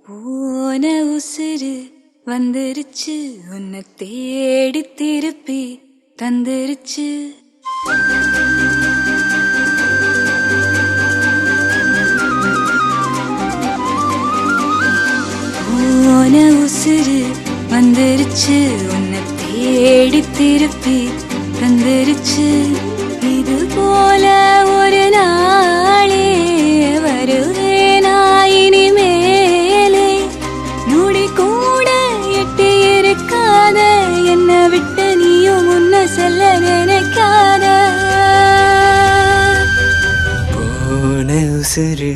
போன உசுறு வந்துருச்சு, உன்னை தேடி திருப்பி தந்துருச்சு. போன உசுறு வந்துருச்சு, உன்னை தேடி திருப்பி தந்துருச்சு. இது போல ஒரு நாளே வருவேனா இனிமேலே? நொடி கூட எட்டி இருக்காத, என்ன விட்டு நீயும் முன்ன செல்ல நினைக்காத. போன உசுறு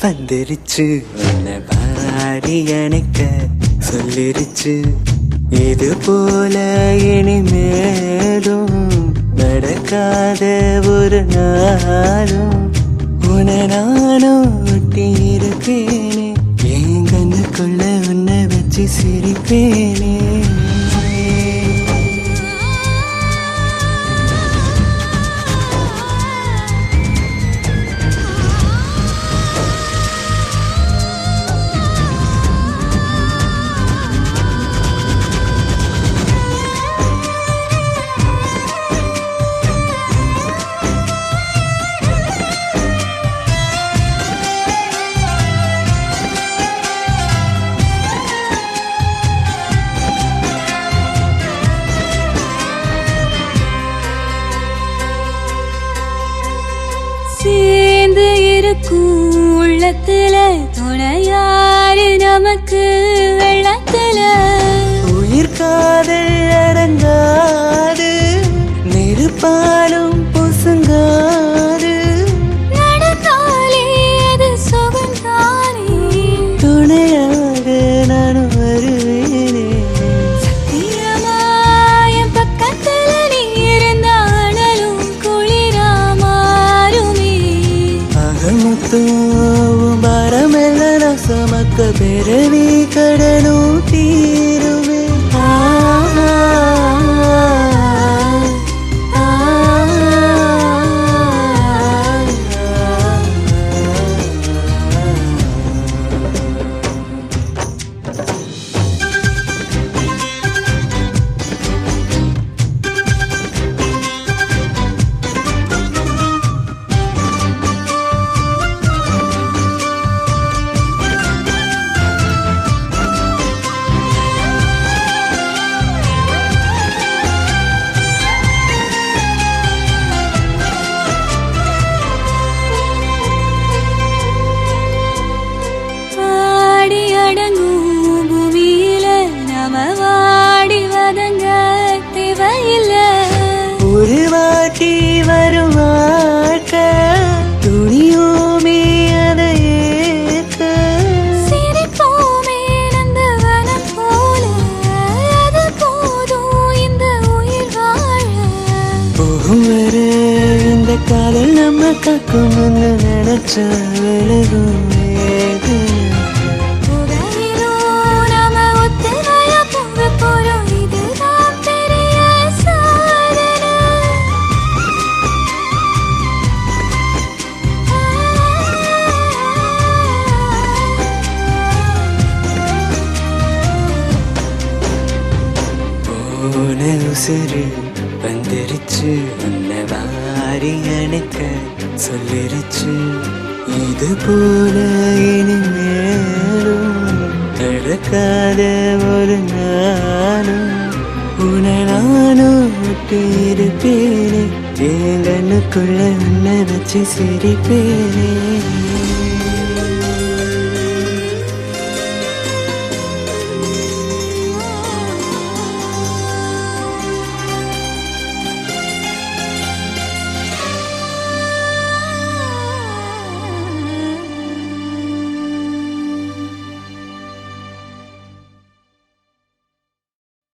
வந்துருச்சு, உன்னை பாடி அணைக்க சொல்லிருச்சு. இது போல இனிமேலும் நடக்காத ஒரு நாளும் உன்னை நானும் ஒட்டி இருப்பேனே. என் கண்ணுக்குள்ள உன்னை வச்சு சிரிப்பேனே. சேர்ந்து இருக்கும் உள்ளத்துல துணையாரு நமக்கு வெள்ளத்துல. உயிர் காதல் அடங்காது, நெருப்பாலும் பொசுங்காது. நடந்தாலே அது சுகந்தானே, துணையாக நானும் வருவேனே. சத்தியமாய பக்கத்துல நீ இருந்தாலும் குளிரா மாறுமே. அகமுத்தும் பாரமெல்லாம் சமக்க பெருவி கடனும் தீருவே. ஒரு வாட்டி வரும் வாழ்க்கை துணியோமே அதை ஏற்க. சிரிப்போமே நந்தவனம் போல, அது போதும் இந்த உயிர் வாழ. போகும் வர இந்த காதல் நம்ம காக்கும் நினைச்ச விலகும் ஏது. போன உசுறு வந்துருச்சு, உன்னை வாரி அணைக்க சொல்லிருச்சு. இது போல இனிமேலும் நடக்காத ஒரு நாளும் உன்னை நானும் ஒட்டி இருப்பேனே. என் கண்ணுக்குள்ள உன்னை வச்சு சிரிப்பேனே.